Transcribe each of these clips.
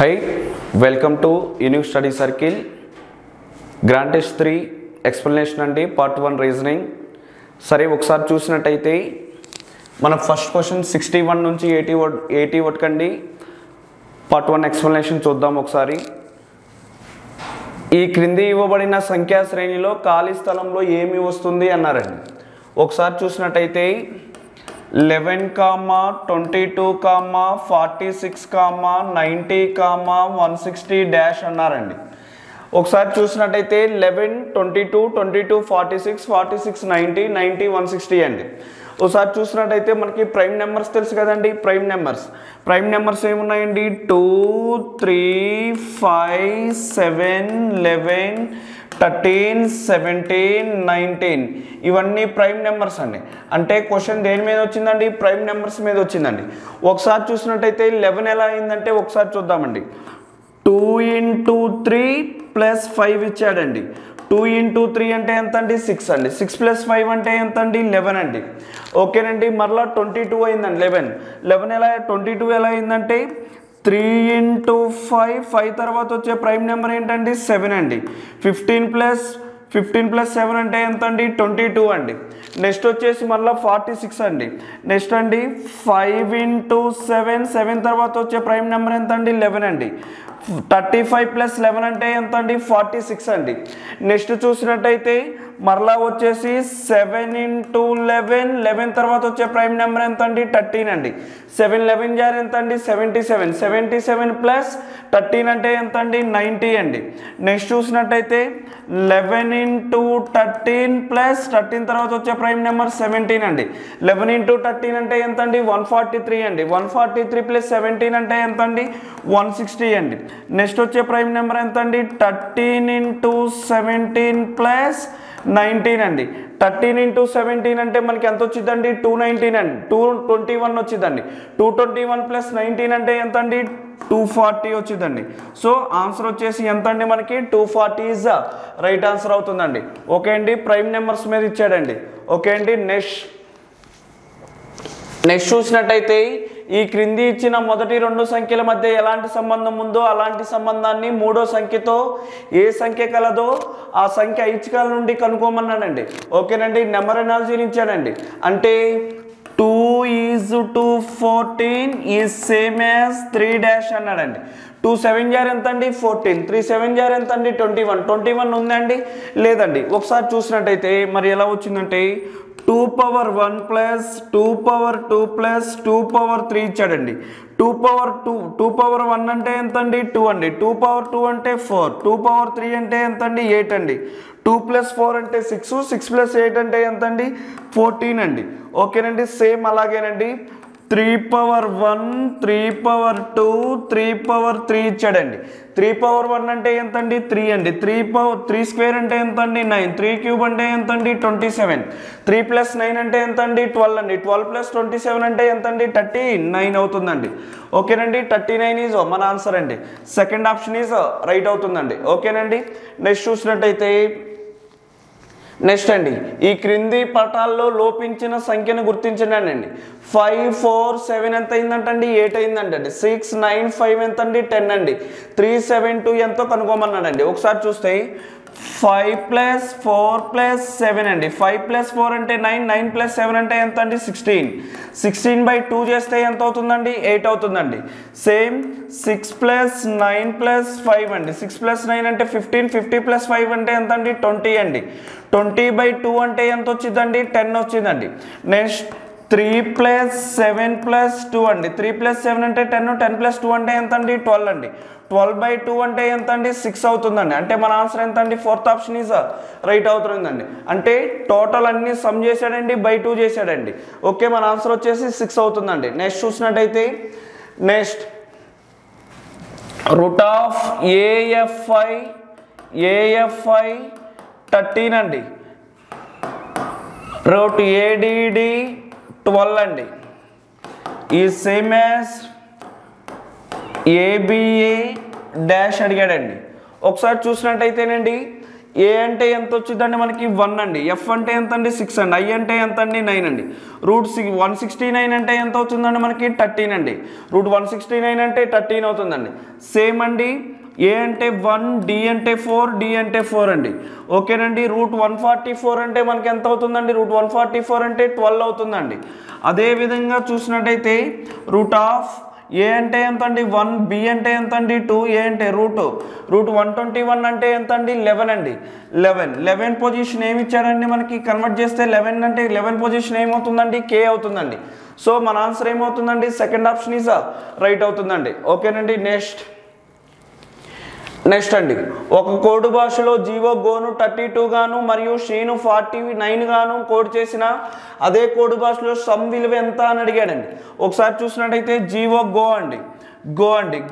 Hi, welcome to Unique Study Circle. Grant Test 3 explanation అండి part 1 reasoning. సరే ఒకసారి చూసినట్టయితే మన ఫస్ట్ క్వశ్చన్ 61 నుంచి 80 వరకండి part 1 ఎక్స్ప్లెనేషన్ చూద్దాం ఒకసారి. ఈ క్రింది ఇవ్వబడిన సంఖ్యా శ్రేణిలో ఖాళీ స్థలంలో ఏమి వస్తుంది అన్నారండి. ఒకసారి చూసినట్టయితే 11, 22, 46, 90, 160 డాష్ అన్నారండి. ఒకసారి చూసినట్టయితే 11, 22, 22, 46, 46, 90, 90, 160 అండి. ఒకసారి చూసినట్టయితే మనకి ప్రైమ్ నెంబర్స్ తెలుసు కదండి. ప్రైమ్ నెంబర్స్ ఏమున్నాయండి? 2, 3, 5, 7, 11, 13, 17, 19 ఇవన్నీ ప్రైమ్ నెంబర్స్ అండి. అంటే క్వశ్చన్ దేని మీద వచ్చిందండి? ప్రైమ్ నెంబర్స్ మీద వచ్చిందండి. ఒకసారి చూసినట్టయితే 11 ఎలా అయిందంటే ఒకసారి చూద్దామండి. 2 into 3 plus 5 ఇచ్చాడండి. 2 into 3 అంటే ఎంత అండి? 6 అండి. 6 plus 5 అంటే ఎంత అండి? 11 అండి. ఓకేనండి. మరలా 22 అయిందండి. 11 ఎలా 22 ఎలా అయిందంటే 3 into 5 తర్వాత వచ్చే ప్రైమ్ నెంబర్ ఏంటండి? 7 అండి. 15 plus 7 అంటే ఎంత అండి? 22 అండి. నెక్స్ట్ వచ్చేసి మళ్ళీ 46 అండి. నెక్స్ట్ అండి 5 into 7 తర్వాత వచ్చే ప్రైమ్ నెంబర్ ఎంత అండి? 11 అండి. 35 plus 11 అంటే ఎంత అండి? 46 అండి. నెక్స్ట్ చూసినట్టయితే మరలా వచ్చేసి 7 into 11 తర్వాత వచ్చే ప్రైమ్ నెంబర్ ఎంత అండి? 13 అండి. 7 11 జార్ ఎంత అండి? 77 ప్లస్ 13 అంటే ఎంత అండి? 90 అండి. నెక్స్ట్ చూసినట్టయితే 11 into 13 ప్లస్ 13 తర్వాత వచ్చే ప్రైమ్ నెంబర్ 17 అండి. 11 into 13 అంటే ఎంత అండి? 143 అండి. 143 ప్లస్ 17 అంటే ఎంత అండి? 160 అండి. నెక్స్ట్ వచ్చే ప్రైమ్ నెంబర్ ఎంత అండి? 13 into 17 ప్లస్ 19 అండి. 13 into 17 అంటే మనకి ఎంత వచ్చిందండి? 219 అండి. 221 వచ్చిందండి. 221 ప్లస్ 19 అంటే ఎంత అండి? 240 వచ్చిందండి. సో ఆన్సర్ వచ్చేసి ఎంత అండి? మనకి 240 ఈజ్ ద రైట్ ఆన్సర్ అవుతుందండి. ఓకే అండి. ప్రైమ్ నెంబర్స్ మీద ఇచ్చాడండి. ఓకే అండి. నెక్స్ట్ చూసినట్టయితే ఈ క్రింది ఇచ్చిన మొదటి రెండు సంఖ్యల మధ్య ఎలాంటి సంబంధం ఉందో అలాంటి సంబంధాన్ని మూడో సంఖ్యతో ఏ సంఖ్య కలదో ఆ సంఖ్య ఐచ్ఛికాల నుండి కనుక్కోమన్నాడండి. ఓకేనండి. నెంబర్ ఎనాలజీని ఇచ్చాడండి. అంటే 2 is to 14 is same as 3 dash అన్నాడండి. 2 7 జార్ ఎంత అండి? 14. 3 7 జార్ ఎంత అండి? 21 ఉందండి? లేదండి. ఒకసారి చూసినట్టయితే మరి ఎలా వచ్చిందంటే 2 power 1 plus 2 power 2 plus 2 power 3 ఇచ్చాడండి. 2 power 1 అంటే ఎంత అండి? 2 అండి. 2 power 2 అంటే 4. 2 power 3 అంటే ఎంత అండి? 8 అండి. 2 plus 4 అంటే 6. 6 plus 8 అంటే ఎంత అండి? 14 అండి. ఓకేనండి. సేమ్ అలాగేనండి 3 power 1, 3 power 2, 3 power 3 ఇచ్చాడండి. 3 power 1 అంటే ఎంత అండి? 3 అండి. 3 స్క్వేర్ అంటే ఎంత అండి? 9. 3 క్యూబ్ అంటే ఎంత అండి? 27. 3 plus 9 అంటే ఎంత అండి? 12 అండి. 12 plus 27 అంటే ఎంత అండి? 39 అవుతుందండి. ఓకేనండి. 39 ఈజ్ మన ఆన్సర్ అండి. సెకండ్ ఆప్షన్ ఈజ్ రైట్ అవుతుందండి. ఓకేనండి. నెక్స్ట్ చూసినట్టయితే నెక్స్ట్ అండి ఈ క్రింది పటాల్లో లోపించిన సంఖ్యను గుర్తించండి అండి. 5 4 7 ఎంత అయిందంటండి? 8 అయిందండి. 6 9 5 ఎంత అండి? 10 అండి. 3 7 2 ఎంతో కనుక్కోమన్నాడండి. ఒకసారి చూస్తే 5 plus 4 plus 7 అండి. 5 plus 4 అంటే 9. 9 plus 7 అంటే ఎంత అండి? 16. 16/2 చేస్తే ఎంత అవుతుందండి? 8 అవుతుందండి. సేమ్ 6 plus 9 plus 5 అండి. 6 plus 9 అంటే 15. 50 plus 5 అంటే ఎంత అండి? 20 అండి. 20/2 అంటే ఎంత వచ్చిందండి? 10 వచ్చిందండి. నెక్స్ట్ 3 plus 7 plus 2 అండి. 3 plus 7 అంటే 10. 10 plus 2 అంటే ఎంత అండి? 12 అండి. 12/2 అంటే ఎంత అండి? 6 అవుతుందండి. అంటే మన ఆన్సర్ ఎంత అండి? ఫోర్త్ ఆప్షన్ ఈజ్ రైట్ అవుతుందండి. అంటే టోటల్ అన్ని సమ్ చేశాడండి, బై 2 చేశాడండి. ఓకే, మన ఆన్సర్ వచ్చేసి 6 అవుతుందండి. నెక్స్ట్ చూసినట్టయితే నెక్స్ట్ రూట్ ఆఫ్ AFI 13 అండి. రూట్ ADD 12 అండి. ఈ సేమ్ యాజ్ ABA డాష్ అడిగాడండి. ఒకసారి చూసినట్టయితేనండి ఏ అంటే ఎంత వచ్చిందండి మనకి 1 అండి, ఎఫ్ అంటే ఎంత అండి 6 అండి, ఐ అంటే ఎంత అండి 9 అండి, రూట్ 169 అంటే ఎంత అవుతుందండి మనకి 13 అండి, రూట్ 169 అంటే 13 అవుతుందండి. సేమ్ అండి ఏ అంటే 1, డి అంటే 4, డి అంటే 4 అండి. ఓకేనండి. రూట్ 144 అంటే మనకి ఎంత అవుతుందండి, రూట్ 144 అంటే 12 అవుతుందండి. అదేవిధంగా చూసినట్టయితే రూట్ ఆఫ్ ఏ అంటే ఎంత అండి 1, బి అంటే ఎంత అండి 2, ఏ అంటే రూట్ 121 అంటే ఎంత అండి 11 అండి. 11 పొజిషన్ ఏమి ఇచ్చారండి మనకి, కన్వర్ట్ చేస్తే 11 అంటే 11 పొజిషన్ ఏమవుతుందండి కే అవుతుందండి. సో మన ఆన్సర్ ఏమవుతుందండి, సెకండ్ ఆప్షన్ ఈజ్ రైట్ అవుతుందండి. ఓకేనండి. నెక్స్ట్ అండి, ఒక కోడ్ భాషలో జీవో గోను 32 గాను మరియు షీను 49 గాను కోడ్ చేసిన అదే కోడ్ భాషలో సమ్ విలువ ఎంత అని అడిగాడండి. ఒకసారి చూసినట్టయితే జీవో గో అండి,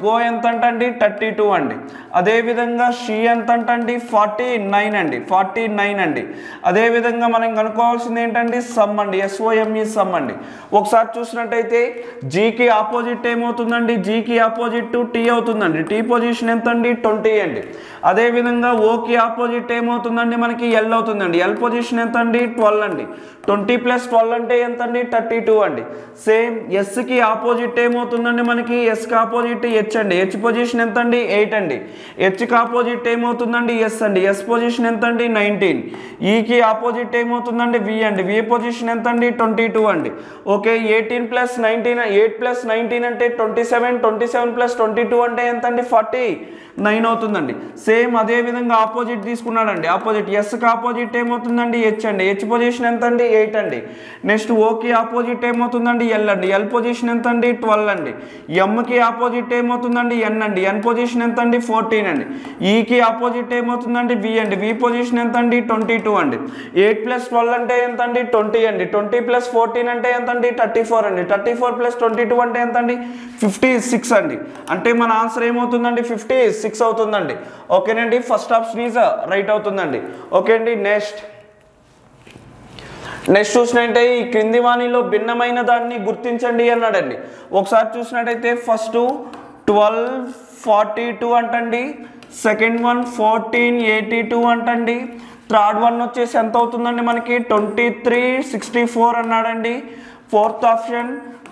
గో ఎంత అంటండి 32 అండి. అదేవిధంగా షీ ఎంత అంటండి 49 అండి. అదేవిధంగా మనం కనుక్కోవాల్సింది ఏంటండి సమ్ అండి, SOME సమ్ అండి. ఒకసారి చూసినట్టయితే జీకి ఆపోజిట్ ఏమవుతుందండి, జీకి ఆపోజిట్ టీ అవుతుందండి, టీ పొజిషన్ ఎంత అండి 20 అండి. అదేవిధంగా ఓకి ఆపోజిట్ ఏమవుతుందండి మనకి ఎల్ అవుతుందండి, ఎల్ పొజిషన్ ఎంత అండి 12 అండి. 20 + 12 అంటే ఎంత అండి 32 అండి. సేమ్ ఎస్కి ఆపోజిట్ ఏమవుతుందండి మనకి, ఎస్కి ఆపోజిట్ హెచ్ అండి, హెచ్ పొజిషన్ ఎంత అండి 8 అండి. హెచ్కి ఆపోజిట్ ఏమవుతుందండి ఎస్ అండి, ఎస్ పొజిషన్ ఎంత అండి 19. ఈకి ఆపోజిట్ ఏమవుతుందండి వి అండి, వి పొజిషన్ ఎంత అండి 22 అండి. ఓకే. 8 + 19 అంటే 27, 27 + 22 అంటే ఎంత అండి 49 అవుతుందండి. సేమ్ అదే విధంగా ఆపోజిట్ తీసుకున్నాడండి, ఆపోజిట్ ఎస్కి ఆపోజిట్ ఏమవుతుందండి హెచ్ అండి, హెచ్ పొజిషన్ ఎంత అండి 8 అండి. నెక్స్ట్ ఓకి ఆపోజిట్ ఏమవుతుందండి ఎల్ అండి, ఎల్ పొజిషన్ ఎంత అండి 12 అండి. ఎంకి ఆపోజిట్ ఏమవుతుందండి ఎన్ అండి, ఎన్ పొజిషన్ ఎంత అండి 14 అండి. ఈకి ఆపోజిట్ ఏమవుతుందండి వి అండి, వి పొజిషన్ ఎంత అండి 22 అండి. 8 + 12 అంటే ఎంత అండి 20 అండి. 20 + 14 అంటే ఎంత అండి 34 అండి. 34 + 22 అంటే ఎంత అండి 56 అండి. అంటే మన ఆన్సర్ ఏమవుతుందండి 56 అవుతుందండి. ఓకేనండి. ఫస్ట్ ఆప్షన్ ఈజ్ రైట్ అవుతుందండి. ఓకే అండి. నెక్స్ట్ చూసినట్టయితే ఈ క్రింది వాణిలో భిన్నమైన దాన్ని గుర్తించండి అన్నాడండి. ఒకసారి చూసినట్టయితే ఫస్ట్ 1242 అంటండి, సెకండ్ వన్ 1482 అంటండి, థర్డ్ వన్ వచ్చేసి ఎంత అవుతుందండి మనకి 2364 అన్నాడండి, ఫోర్త్ ఆప్షన్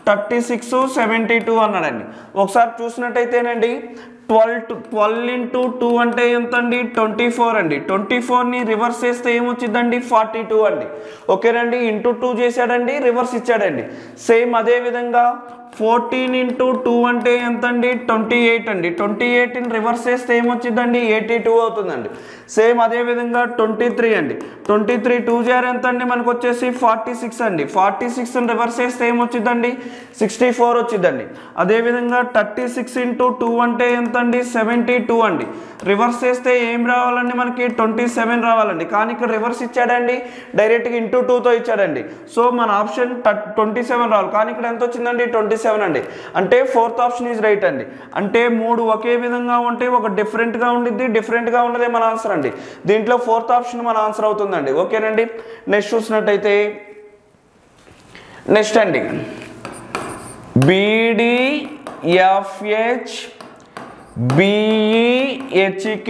3672 అన్నాడండి. ఒకసారి చూసినట్టయితేనండి 12 × 2 అంటే ఎంత అండి 24 అండి. 24ని రివర్స్ చేస్తే ఏమొచ్చిందండి 42 అండి. ఓకేనండి. ఇంటూ 2 చేశాడండి, రివర్స్ ఇచ్చాడండి. సేమ్ అదే విధంగా 14 × 2 అంటే ఎంత అండి 28 అండి. 28ని రివర్స్ చేస్తే ఏమొచ్చిందండి 82 అవుతుందండి. సేమ్ అదే విధంగా 23 అండి. 23 2 జార్ ఎంత అండి మనకు వచ్చేసి 46 అండి. 46ని రివర్స్ చేస్తే ఏమొచ్చిందండి 64 వచ్చిందండి. అదేవిధంగా 36 × 2 అంటే ఎంత అండి 72 అండి. రివర్స్ చేస్తే ఏం రావాలండి మనకి 27 రావాలండి. కానీ ఇక్కడ రివర్స్ ఇచ్చాడండి, డైరెక్ట్గా ఇంటూ 2తో ఇచ్చాడండి. సో మన ఆప్షన్ 27 రావాలి, కానీ ఇక్కడ ఎంత వచ్చిందండి 27 అండి. అంటే ఫోర్త్ ఆప్షన్ ఈజ్ రైట్ అండి. అంటే 3 ఒకే విధంగా ఉంటే ఒక డిఫరెంట్గా ఉండిద్ది, డిఫరెంట్గా ఉన్నదే మన ఆన్సర్ అండి. దీంట్లో ఫోర్త్ ఆప్షన్ మన ఆన్సర్ అవుతుందండి. ఓకేనండి. నెక్స్ట్ చూసినట్టయితే నెక్స్ట్ అండి BDFH BEHK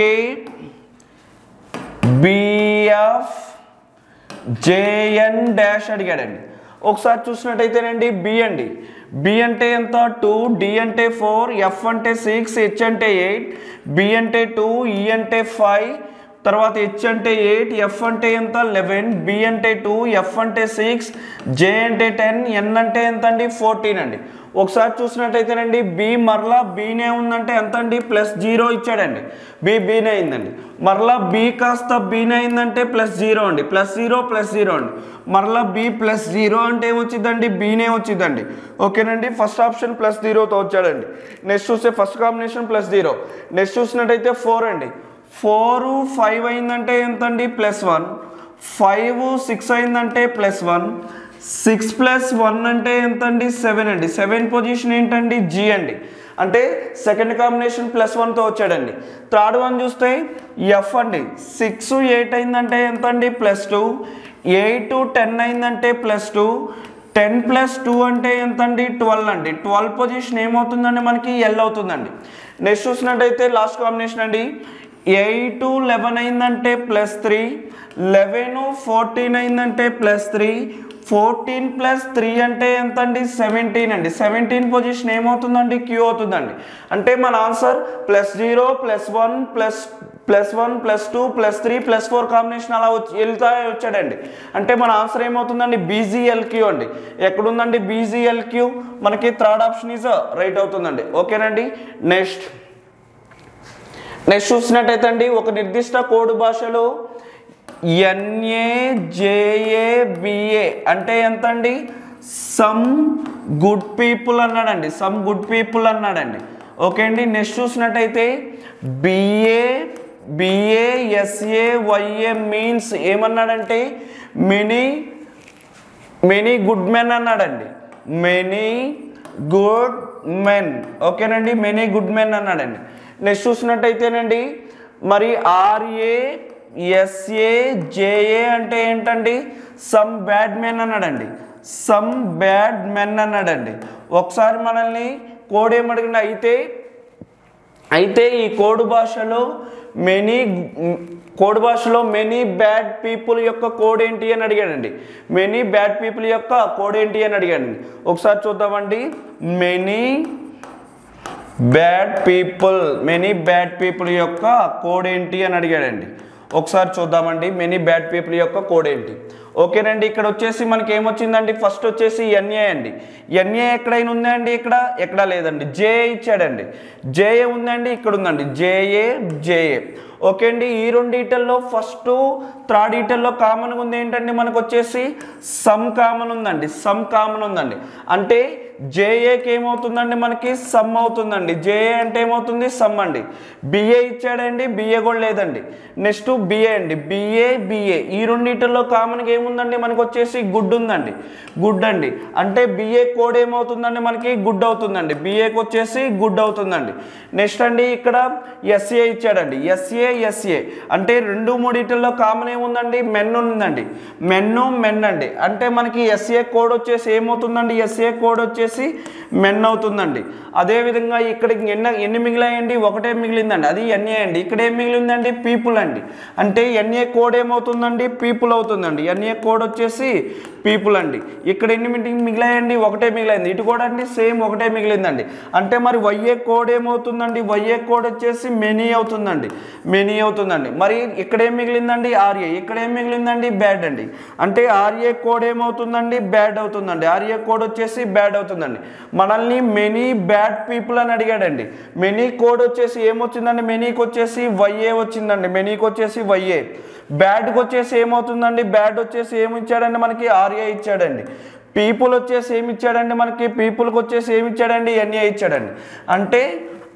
BF JN dash అడిగాడండి. ఒకసారి చూసినట్టయితేనండి బి అండి, బి అంటే ఎంత 2, డి అంటే 4, ఎఫ్ అంటే 6, హెచ్ అంటే 8, బి అంటే 2, ఈ అంటే 5, తర్వాత హెచ్ అంటే 8, ఎఫ్ అంటే ఎంత 11, బి అంటే 2, ఎఫ్ అంటే 6, జే అంటే 10, ఎన్ అంటే ఎంత అండి 14 అండి. ఒకసారి చూసినట్టయితేనండి బి మరలా బీనే ఉందంటే ఎంత అండి +0 ఇచ్చాడండి. బీనే అయిందండి. మరలా బి కాస్త బీనే అయిందంటే +0 అండి, +0 +0 అండి. మరలా బి +0 అంటే ఏమొచ్చిందండి బీనే వచ్చిందండి. ఓకేనండి. ఫస్ట్ ఆప్షన్ +0తో వచ్చాడండి. నెక్స్ట్ చూస్తే ఫస్ట్ కాంబినేషన్ +0. నెక్స్ట్ చూసినట్టయితే 4 అండి. 4 5 అయిందంటే ఎంత అండి +1, 5 6 అయిందంటే +1, 6 + 1 అంటే ఎంత అండి 7 అండి. 7 పొజిషన్ ఏంటండి జీ అండి. అంటే సెకండ్ కాంబినేషన్ +1తో వచ్చాడండి. థర్డ్ వన్ చూస్తే ఎఫ్ అండి. 6 8 అయిందంటే ఎంత అండి +2, 8 10 అయిందంటే +2, 10 + 2 అంటే ఎంత అండి 12 అండి. 12 పొజిషన్ ఏమవుతుందండి మనకి ఎల్ అవుతుందండి. నెక్స్ట్ చూసినట్టయితే లాస్ట్ కాంబినేషన్ అండి 8 11 అయిందంటే +3, 11 14 అయిందంటే +3, 14 + 3 అంటే ఎంత అండి 17 అండి. 17 పొజిషన్ ఏమవుతుందండి క్యూ అవుతుందండి. అంటే మన ఆన్సర్ +0 +1 +1 +2 +3 +4 కాంబినేషన్ అలా వచ్చాడండి. అంటే మన ఆన్సర్ ఏమవుతుందండి BCLQ అండి. ఎక్కడుందండి BCLQ? మనకి థర్డ్ ఆప్షన్ ఈజ్ రైట్ అవుతుందండి. ఓకేనండి. నెక్స్ట్ చూసినట్టయితే అండి ఒక నిర్దిష్ట కోడ్ భాషలో NAJABA అంటే ఎంత అండి సమ్ గుడ్ పీపుల్ అన్నాడండి. సమ్ గుడ్ పీపుల్ అన్నాడండి. ఓకే అండి. నెక్స్ట్ చూసినట్టయితే BASAYA మీన్స్ ఏమన్నాడంటే మెనీ గుడ్ మెన్ అన్నాడండి. Many good men. ఓకేనండి. మెనీ గుడ్ మెన్ అన్నాడండి. నెక్స్ట్ చూసినట్టయితేనండి మరి RASAJA అంటే ఏంటండి సమ్ బ్యాడ్ మెన్ అన్నాడండి. సమ్ బ్యాడ్ మెన్ అన్నాడండి. ఒకసారి మనల్ని కోడ్ ఏమడిగిన అయితే ఈ కోడ్ భాషలో మెనీ బ్యాడ్ పీపుల్ యొక్క కోడ్ ఏంటి అని అడిగాడండి. మెనీ బ్యాడ్ పీపుల్ యొక్క కోడ్ ఏంటి అని అడిగాడండి. ఒకసారి చూద్దామండి. మెనీ బ్యాడ్ పీపుల్ యొక్క కోడ్ ఏంటి అని అడిగాడండి. ఒకసారి చూద్దామండి మెనీ బ్యాడ్ పీపుల్ యొక్క కోడ్ ఏంటి. ఓకేనండి. ఇక్కడ వచ్చేసి మనకి ఏమొచ్చిందండి ఫస్ట్ వచ్చేసి NA అండి. NA ఎక్కడైనా ఉందా అండి? ఎక్కడ లేదండి. JA ఇచ్చాడండి. JA ఉందండి, ఇక్కడ ఉందండి JA. ఓకే అండి. ఈ రెండిటల్లో ఫస్ట్ థర్డ్ ఈటల్లో కామన్గా ఉంది ఏంటండి మనకు వచ్చేసి సమ్ కామన్ ఉందండి. అంటే JAకి ఏమవుతుందండి మనకి సమ్ అవుతుందండి. JA అంటే ఏమవుతుంది సమ్ అండి. BA ఇచ్చాడండి, BA కూడా లేదండి. నెక్స్ట్ BA అండి. BA ఈ రెండిటల్లో కామన్గా ఏముందండి మనకు వచ్చేసి గుడ్ ఉందండి. గుడ్ అండి. అంటే BA కోడ్ ఏమవుతుందండి మనకి గుడ్ అవుతుందండి. BAకి వచ్చేసి గుడ్ అవుతుందండి. నెక్స్ట్ అండి ఇక్కడ SA ఇచ్చాడండి. SA అంటే రెండు మూడిటల్లో కామన్ ఏముందండి మెన్ ఉందండి. మెన్ అండి. అంటే మనకి SA కోడ్ వచ్చేసి ఏమవుతుందండి SA కోడ్ వచ్చేసి మెన్ అవుతుందండి. అదేవిధంగా ఇక్కడ ఎన్ని మిగిలాయండి? ఒకటే మిగిలిందండి, అది NA అండి. ఇక్కడ ఏం మిగిలిందండి? పీపుల్ అండి. అంటే NA కోడ్ ఏమవుతుందండి పీపుల్ అవుతుందండి. NA కోడ్ వచ్చేసి పీపుల్ అండి. ఇక్కడ ఎన్ని మిగిలాయండి? ఒకటే మిగిలింది. ఇటు కూడా అండి సేమ్ ఒకటే మిగిలిందండి. అంటే మరి YA కోడ్ ఏమవుతుందండి? YA కోడ్ వచ్చేసి మెనీ అవుతుందండి. మరి ఇక్కడ ఏం మిగిలిందండి? RA. ఇక్కడ ఏం మిగిలిందండి? బ్యాడ్ అండి. అంటే RA కోడ్ ఏమవుతుందండి? బ్యాడ్ అవుతుందండి. RA కోడ్ వచ్చేసి బ్యాడ్ అవుతుందండి. మనల్ని మెనీ బ్యాడ్ పీపుల్ అని అడిగాడండి. మెనీ కోడ్ వచ్చేసి ఏమొచ్చిందండి? మెనీకి వచ్చేసి YA వచ్చిందండి. బ్యాడ్కి వచ్చేసి ఏమవుతుందండి? బ్యాడ్ వచ్చేసి ఏమి ఇచ్చాడండి మనకి? RA ఇచ్చాడండి. పీపుల్ వచ్చేసి ఏమి ఇచ్చాడండి మనకి? పీపుల్కి వచ్చేసి ఏమి ఇచ్చాడండి? NA ఇచ్చాడండి. అంటే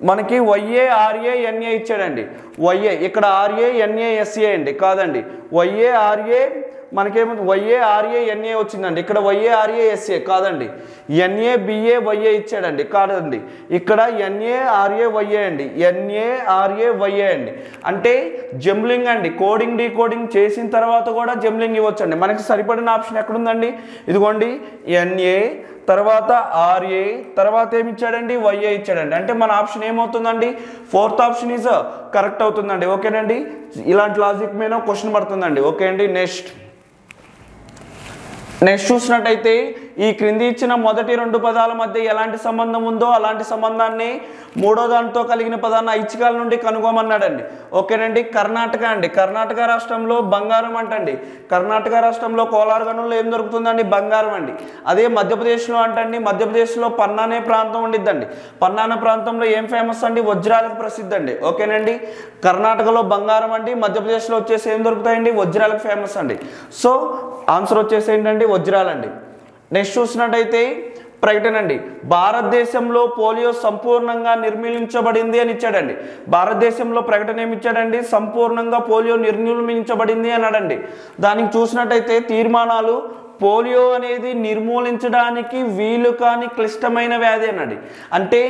మనకి YA RA NA ఇచ్చాడండి. YA ఇక్కడ RA NA SA అండి. కాదండి, YA RA మనకేమో YA RA NA వచ్చిందండి. ఇక్కడ YA RA SA కాదండి. NA BA YA ఇచ్చాడండి. కాదండి, ఇక్కడ NA RA YA అండి. NA RA YA అండి. అంటే జంబ్లింగ్ అండి. కోడింగ్ డీకోడింగ్ చేసిన తర్వాత కూడా జంబ్లింగ్ ఇవ్వచ్చండి. మనకి సరిపడిన ఆప్షన్ ఎక్కడుందండి? ఇదిగోండి NA తర్వాత RA తర్వాత ఏమి ఇచ్చాడండి? YA ఇచ్చాడండి. అంటే మన ఆప్షన్ ఏమవుతుందండి? ఫోర్త్ ఆప్షన్ ఈజ్ కరెక్ట్ అవుతుందండి. ఓకేనండి. ఇలాంటి లాజిక్ మీద క్వశ్చన్ పడుతుందండి. ఓకే అండి. నెక్స్ట్ చూసినట్టయితే ఈ క్రింది ఇచ్చిన మొదటి రెండు పదాల మధ్య ఎలాంటి సంబంధం ఉందో అలాంటి సంబంధాన్ని మూడో దానితో కలిగిన పదాన్ని ఐచ్ఛికాల నుండి కనుగొమన్నాడండి. ఓకేనండి. కర్ణాటక అండి. కర్ణాటక రాష్ట్రంలో బంగారం అంటండి. కర్ణాటక రాష్ట్రంలో కోలార్ గనుల్లో ఏం దొరుకుతుందండి? బంగారం అండి. అదే మధ్యప్రదేశ్లో అంటండి, మధ్యప్రదేశ్లో పన్నా అనే ప్రాంతం ఉండిద్దండి. పన్నా అనే ప్రాంతంలో ఏం ఫేమస్ అండి? వజ్రాలకు ప్రసిద్ధి అండి. ఓకేనండి. కర్ణాటకలో బంగారం అండి, మధ్యప్రదేశ్లో వచ్చేసి ఏం దొరుకుతాయండి? వజ్రాలకు ఫేమస్ అండి. సో ఆన్సర్ వచ్చేసి ఏంటండి? వజ్రాలండి. నెక్స్ట్ చూసినట్టయితే ప్రకటన అండి. భారతదేశంలో పోలియో సంపూర్ణంగా నిర్మూలించబడింది అని ఇచ్చాడండి. భారతదేశంలో ప్రకటన ఏమి ఇచ్చాడండి? సంపూర్ణంగా పోలియో నిర్మూలించబడింది అన్నాడండి. దానికి చూసినట్టయితే తీర్మానాలు పోలియో అనేది నిర్మూలించడానికి వీలు కాని క్లిష్టమైన వ్యాధి అన్నది. అంటే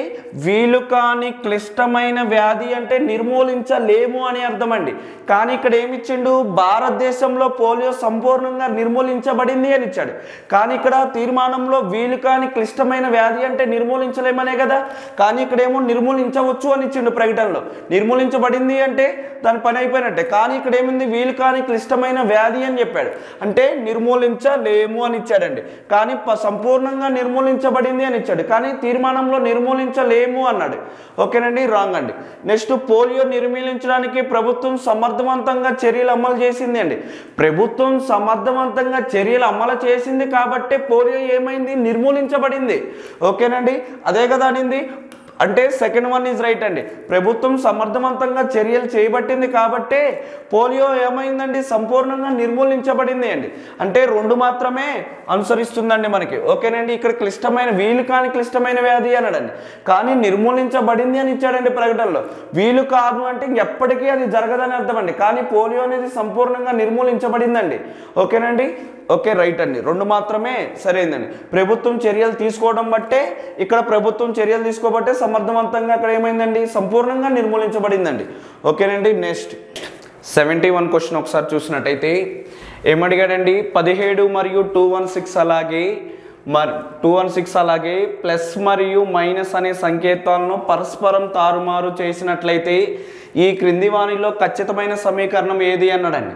వీలు కాని క్లిష్టమైన వ్యాధి అంటే నిర్మూలించలేము అని అర్థం అండి. కానీ ఇక్కడ ఏమిచ్చిండు, భారతదేశంలో పోలియో సంపూర్ణంగా నిర్మూలించబడింది అని ఇచ్చాడు. కానీ ఇక్కడ తీర్మానంలో వీలు కాని క్లిష్టమైన వ్యాధి అంటే నిర్మూలించలేమనే కదా. కానీ ఇక్కడేమో నిర్మూలించవచ్చు అని ఇచ్చిండు ప్రకటనలో. నిర్మూలించబడింది అంటే దాని పని అయిపోయినట్టే. కానీ ఇక్కడ ఏముంది, వీలు కాని క్లిష్టమైన వ్యాధి అని చెప్పాడు. అంటే నిర్మూలించలేము అని ఇచ్చాడండి. కానీ సంపూర్ణంగా నిర్మూలించబడింది అని ఇచ్చాడు. కానీ తీర్మానంలో నిర్మూలించలేము అన్నాడు. ఓకేనండి, రాంగ్ అండి. నెక్స్ట్, పోలియో నిర్మూలించడానికి ప్రభుత్వం సమర్థవంతంగా చర్యలు అమలు చేసింది అండి. ప్రభుత్వం సమర్థవంతంగా చర్యలు అమలు చేసింది కాబట్టి పోలియో ఏమైంది, నిర్మూలించబడింది. ఓకేనండి, అదే కదా అనింది. అంటే సెకండ్ వన్ ఈజ్ రైట్ అండి. ప్రభుత్వం సమర్థవంతంగా చర్యలు చేయబట్టింది కాబట్టే పోలియో ఏమైందండి, సంపూర్ణంగా నిర్మూలించబడింది అండి. అంటే రెండు మాత్రమే అనుసరిస్తుందండి మనకి. ఓకేనండి, ఇక్కడ క్లిష్టమైన వీలు కాని క్లిష్టమైన వ్యాధి అన్నాడండి. కానీ నిర్మూలించబడింది అని ఇచ్చాడండి ప్రకటనలో. వీలు కాదు అంటే ఎప్పటికీ అది జరగదని అర్థం అండి. కానీ పోలియో అనేది సంపూర్ణంగా నిర్మూలించబడిందండి. ఓకేనండి, ఓకే, రైట్ అండి. రెండు మాత్రమే సరైందండి. ప్రభుత్వం చర్యలు తీసుకోవడం బట్టే, ఇక్కడ ప్రభుత్వం చర్యలు తీసుకోబట్టే సమర్థవంతంగా అక్కడ ఏమైందండి, సంపూర్ణంగా నిర్మూలించబడిందండి. ఓకేనండి, నెక్స్ట్ 71 క్వశ్చన్ ఒకసారి చూసినట్టయితే ఏమడిగాడండి, 17 మరియు 216 అలాగే 216 అలాగే ప్లస్ మరియు మైనస్ అనే సంకేతాలను పరస్పరం తారుమారు చేసినట్లయితే ఈ క్రింది వానిలో ఖచ్చితమైన సమీకరణం ఏది అన్నాడండి.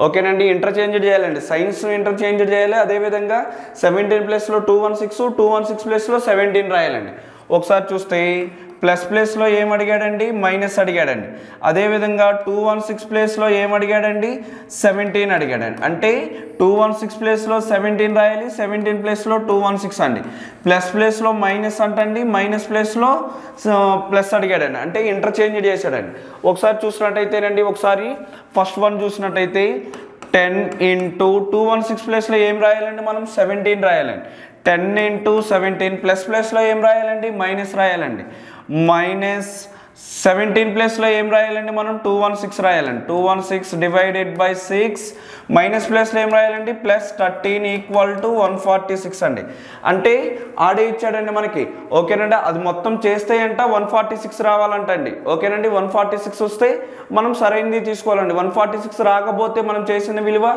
ఓకేనండి, ఇంటర్చేంజ్ చేయాలండి. సైన్స్ను ఇంటర్చేంజ్ చేయాలి. అదేవిధంగా 17 ప్లస్లో 216, 216 ప్లస్లో 17 రాయాలండి. ఒకసారి చూస్తే ప్లస్ ప్లేస్లో ఏం అడిగాడండి, మైనస్ అడిగాడండి. అదేవిధంగా 216 ప్లేస్లో ఏం అడిగాడండి, 17 అడిగాడండి. అంటే 216 ప్లేస్లో 17 రాయాలి, 17 ప్లేస్లో 216 అండి. ప్లస్ ప్లేస్లో మైనస్ అంటండి, మైనస్ ప్లేస్లో ప్లస్ అడిగాడండి. అంటే ఇంటర్చేంజ్ చేశాడండి. ఒకసారి చూసినట్టయితేనండి, ఒకసారి ఫస్ట్ వన్ చూసినట్టయితే 10 ఇంటూ 216 ప్లేస్లో ఏం రాయాలండి, మనం 17 రాయాలండి. 10 ఇంటూ 17 ప్లస్ ప్లేస్లో ఏం రాయాలండి, మైనస్ రాయాలండి. మైనస్ 17 ప్లేస్లో ఏం రాయాలండి, మనం 216 రాయాలండి. 216 డివైడెడ్ బై 6 మైనస్ ప్లేస్లో ఏం రాయాలండి, ప్లస్ 13 ఈక్వల్ టు 146 అండి. అంటే ఆడే ఇచ్చాడండి మనకి. ఓకేనండి, అది మొత్తం చేస్తే అంట 146 రావాలంటండి. ఓకేనండి, 146 వస్తే మనం సరైనది తీసుకోవాలండి. 146 రాకపోతే మనం చేసిన విలువ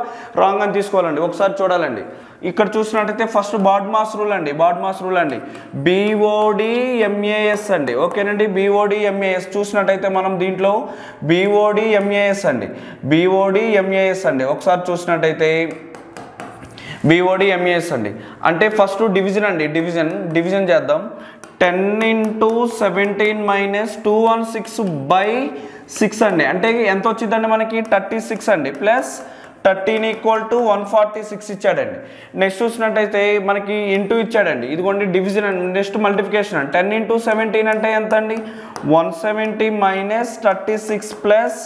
రాంగ్ అని తీసుకోవాలండి. ఒకసారి చూడాలండి. ఇక్కడ చూసినట్టయితే ఫస్ట్ బాడ్మాస్ రూల్ అండి. బాడ్మాస్ రూల్ అండి, BODMAS అండి. ఓకేనండి, BODMAS చూసినట్టయితే మనం దీంట్లో BODMAS అండి, BODMAS అండి. ఒకసారి చూసినట్టయితే BODMAS అండి. అంటే ఫస్ట్ డివిజన్ అండి, డివిజన్ చేద్దాం. 10 ఇంటూ 17 మైనస్ 216 బై 6 అండి. అంటే ఎంత వచ్చిందండి మనకి, 36 అండి. ప్లస్ 13 ఈక్వల్ టు 146 ఇచ్చాడండి. నెక్స్ట్ చూసినట్టయితే మనకి ఇంటూ ఇచ్చాడండి. ఇదిగోండి డివిజన్ అండి. నెక్స్ట్ మల్టిప్లికేషన్ అండి. 10 ఇంటూ 17 అంటే ఎంత అండి, 170 మైనస్ 36 ప్లస్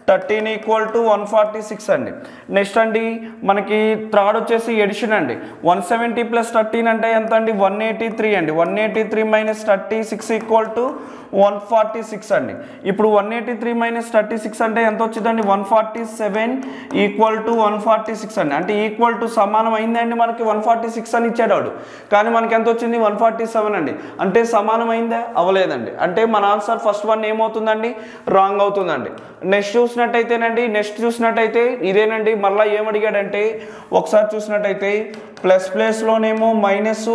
13 ఈక్వల్ టు 146 అండి. నెక్స్ట్ అండి మనకి థర్డ్ వచ్చేసి ఎడిషన్ అండి. 170 ప్లస్ 13 అంటే ఎంత అండి, 183 అండి. 183 మైనస్ 36 ఈక్వల్ టు 146 అండి. ఇప్పుడు 183 మైనస్ 36 అంటే ఎంత వచ్చిందండి, 147 ఈక్వల్ టు 146 అండి. అంటే ఈక్వల్ టు సమానం అయిందండి మనకి, 146 అని ఇచ్చాడు వాడు. కానీ మనకి ఎంత వచ్చింది, 147 అండి. అంటే సమానం అయిందా, అవ్వలేదండి. అంటే మన ఆన్సర్ ఫస్ట్ వన్ ఏమవుతుందండి, రాంగ్ అవుతుందండి. నెక్స్ట్ చూసినట్టయితే ఇదేనండి. మళ్ళీ ఏమడిగాడంటే ఒకసారి చూసినట్టయితే ప్లస్ ప్లేస్లోనేమో మైనస్,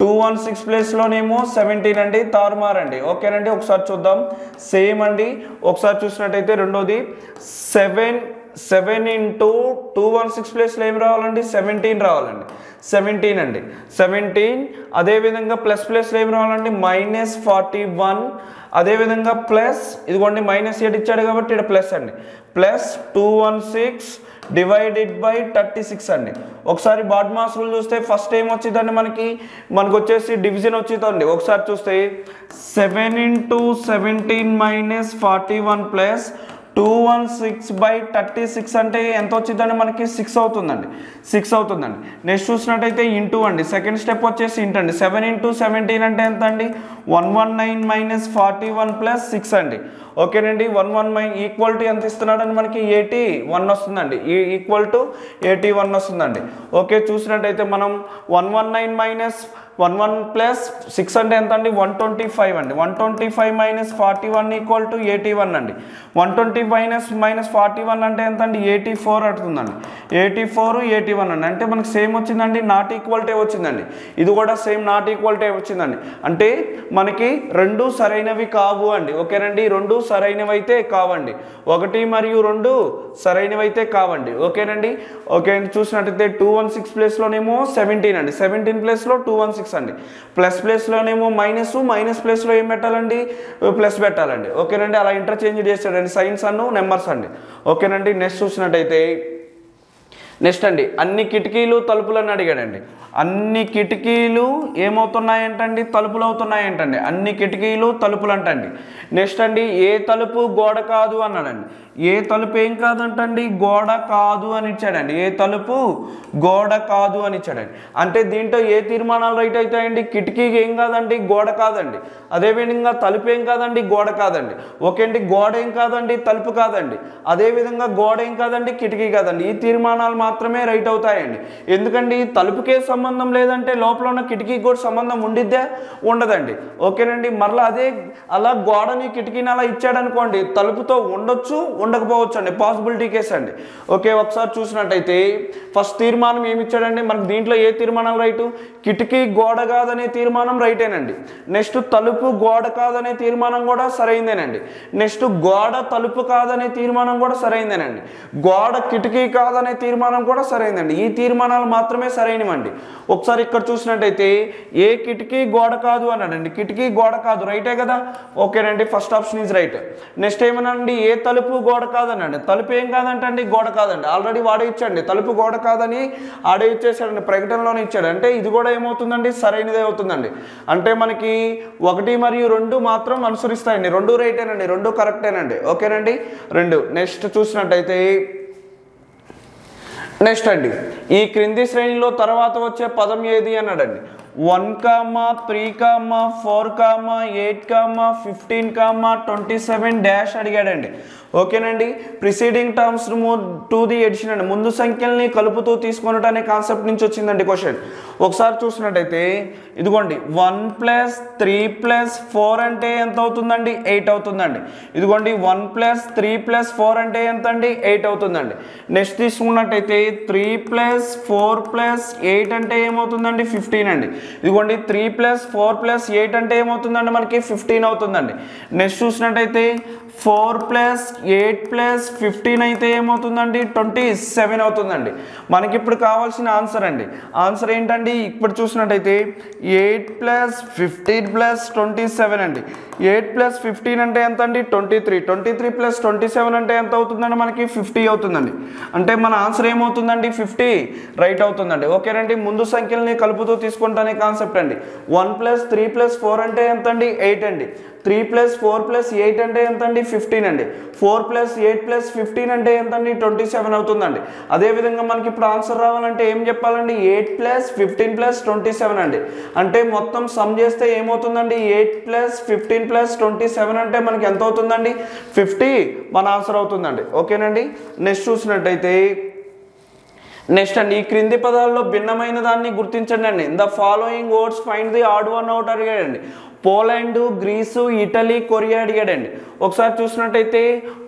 216 ప్లేస్లోనేమో 17 అండి. తారుమారండి. ఓకేనండి, ఒకసారి చూద్దాం. సేమ్ అండి. ఒకసారి చూసినట్టయితే రెండోది 7 ఇంటూ 216 ప్లేస్లో ఏం రావాలండి, 17 రావాలండి. 17 అండి, 17. అదేవిధంగా ప్లస్ ప్లేస్లో ఏం రావాలండి, మైనస్ 41. అదేవిధంగా ప్లస్ ఇదిగోండి మైనస్ 8 ఇచ్చాడు కాబట్టి ఇక్కడ ప్లస్ అండి. ప్లస్ 216 డివైడెడ్ బై 36 అండి. ఒకసారి బాడ్మాస్ రూల్ చూస్తే ఫస్ట్ ఏం వచ్చిందండి మనకి వచ్చేసి డివిజన్ వచ్చిందండి. ఒకసారి చూస్తే 7 ఇంటూ 17 మైనస్ 41 ప్లస్ 216/36 అంటే ఎంత వచ్చిందండి మనకి 6 అవుతుందండి 6 అవుతుందండి నెక్స్ట్ చూసినట్టయితే ఇంటూ అండి సెకండ్ స్టెప్ వచ్చేసి ఇంటూ అండి 7 × 17 అంటే ఎంత అండి 119 - 41 + 6 అండి ఓకేనండి 119 ఈక్వల్ టు ఎంత ఇస్తున్నాడండి మనకి 81 వస్తుందండి ఈక్వల్ టు 81 వస్తుందండి ఓకే చూసినట్టయితే మనం 119 - 11 + 6 అంటే ఎంత అండి 125 అండి 125 - 41 ఈక్వల్ టు 81 అండి 120 - 41 అంటే ఎంత అండి 84 అవుతుందండి 84 81 అండి అంటే మనకి సేమ్ వచ్చిందండి నాట్ ఈక్వల్టీ వచ్చిందండి ఇది కూడా సేమ్ నాట్ ఈక్వల్టీ వచ్చిందండి అంటే మనకి రెండు సరైనవి కావు అండి ఓకేనండి రెండు సరైనవి అయితే కావండి 1 మరియు 2 సరైనవి అయితే కావండి ఓకేనండి ఓకే అండి చూసినట్టయితే 216 ప్లేస్లోనేమో 17 అండి 17 ప్లేస్లో 216 అండి ప్లేస్లోనేమో మైనస్ ప్లేస్లో ఏం పెట్టాలండి ప్లస్ పెట్టాలండి ఓకేనండి అలా ఇంటర్చేంజ్ చేస్తాడండి సైన్స్ అను నెంబర్స్ అండి ఓకేనండి నెక్స్ట్ చూసినట్టయితే నెక్స్ట్ అండి అన్ని కిటికీలు తలుపులని అడిగాడండి అన్ని కిటికీలు ఏమవుతున్నాయంటండి తలుపులు అవుతున్నాయంటండి అన్ని కిటికీలు తలుపులు అంటండి నెక్స్ట్ అండి ఏ తలుపు గోడ కాదు అన్నాడండి ఏ తలుపు ఏం కాదంటండి గోడ కాదు అని ఇచ్చాడండి ఏ తలుపు గోడ కాదు అని ఇచ్చాడండి అంటే దీంట్లో ఏ తీర్మానాలు రైట్ అవుతాయండి కిటికీకి ఏం కాదండి గోడ కాదండి అదేవిధంగా తలుపు ఏం కాదండి గోడ కాదండి ఓకే అండి గోడ ఏం కాదండి తలుపు కాదండి అదేవిధంగా గోడ ఏం కాదండి కిటికీ కాదండి ఈ తీర్మానాలు మాత్రమే రైట్ అవుతాయండి ఎందుకండి తలుపుకే సంబంధం లేదంటే లోపల ఉన్న కిటికీకి కూడా సంబంధం ఉండిద్దే ఉండదండి ఓకేనండి మరలా అదే అలా గోడని కిటికీని అలా ఇచ్చాడనుకోండి తలుపుతో ఉండొచ్చు ఉండకపోవచ్చు అండి పాసిబిలిటీ కేస్ అండి ఓకే ఒకసారి చూసినట్టయితే ఫస్ట్ తీర్మానం ఏమి ఇచ్చాడండి మనకు దీంట్లో ఏ తీర్మానం రైటు కిటికీ గోడ కాదనే తీర్మానం రైటేనండి నెక్స్ట్ తలుపు గోడ కాదనే తీర్మానం కూడా సరైందేనండి నెక్స్ట్ గోడ తలుపు కాదనే తీర్మానం కూడా సరైందేనండి గోడ కిటికీ కాదనే తీర్మానం కూడా సరైందండి ఈ తీర్మానాలు మాత్రమే సరైనవండి ఒకసారి ఇక్కడ చూసినట్టయితే ఏ కిటికీ గోడ కాదు అన్నాడండి కిటికీ గోడ కాదు రైటే కదా ఓకేనండి first option is right next ఏమనండి ఏ తలుపు గోడ కాదనండి తలుపు ఏం కాదంటండి గోడ కాదండి ఆల్రెడీ వాడే ఇచ్చాడండి తలుపు గోడ కాదని ఆడే ఇచ్చేసాడండి ప్రకటనలోనే ఇచ్చాడు అంటే ఇది కూడా ఏమవుతుందండి సరైనదే అవుతుందండి అంటే మనకి 1 మరియు 2 మాత్రం అనుసరిస్తాయండి 2 రైటేనండి 2 కరెక్టేనండి ఓకేనండి 2 నెక్స్ట్ చూసినట్టయితే నెక్స్ట్ అండి ఈ క్రింది శ్రేణిలో తర్వాత వచ్చే పదం ఏది అన్నాడండి 1, 3, 4, 8, 15, 27 డాష్ అడిగాడండి ఓకేనండి preceding terms to the addition అండి ముందు సంఖ్యల్ని కలుపుతూ తీసుకున్నట్టు అనే కాన్సెప్ట్ నుంచి వచ్చిందండి క్వశ్చన్ ఒకసారి చూసినట్టయితే ఇదిగోండి 1 + 3 + 4 అంటే ఎంత అవుతుందండి 8 అవుతుందండి ఇదిగోండి 1 + 3 + 4 అంటే ఎంత అండి 8 అవుతుందండి నెక్స్ట్ తీసుకున్నట్టయితే 3 + 4 + 8 అంటే ఏమవుతుందండి 15 అండి ఇదిగోండి 3 + 4 + 8 అంటే ఏమవుతుందండి మనకి 15 అవుతుందండి నెక్స్ట్ చూసినట్టయితే 4 + 8 + 15 అయితే ఏమవుతుందండి 27 అవుతుందండి మనకి ఇప్పుడు కావాల్సిన ఆన్సర్ అండి ఆన్సర్ ఏంటండి ఇప్పుడు చూసినట్టయితే 8 + 15 + 27 అండి 8 + 15 అంటే ఎంత అండి 23 23 + 27 అంటే ఎంత అవుతుందండి మనకి 50 అవుతుందండి అంటే మన ఆన్సర్ ఏమవుతుందండి 50 రైట్ అవుతుందండి ఓకేనండి ముందు సంఖ్యల్ని కలుపుతూ తీసుకుంటానే కాన్సెప్ట్ అండి 1 + 3 + 4 అంటే ఎంత అండి 8 అండి 3 + 4 + 8 అంటే ఎంత అండి 15 అండి 4 + 8 + 15 అంటే ఎంత అండి 27 అవుతుందండి అదేవిధంగా మనకి ఇప్పుడు ఆన్సర్ రావాలంటే ఏం చెప్పాలండి 8 + 15 + 27 అండి అంటే మొత్తం సమ్ చేస్తే ఏమవుతుందండి 8 + 15 + 27 అంటే మనకి ఎంత అవుతుందండి 50 మన ఆన్సర్ అవుతుందండి ఓకేనండి నెక్స్ట్ చూసినట్టయితే నెక్స్ట్ అండి ఈ క్రింది పదాల్లో భిన్నమైన దాన్ని గుర్తించండి అండి the following words find the odd one out అడిగాడండి పోలాండ్ గ్రీసు ఇటలీ కొరియా అడిగాడండి ఒకసారి చూసినట్టయితే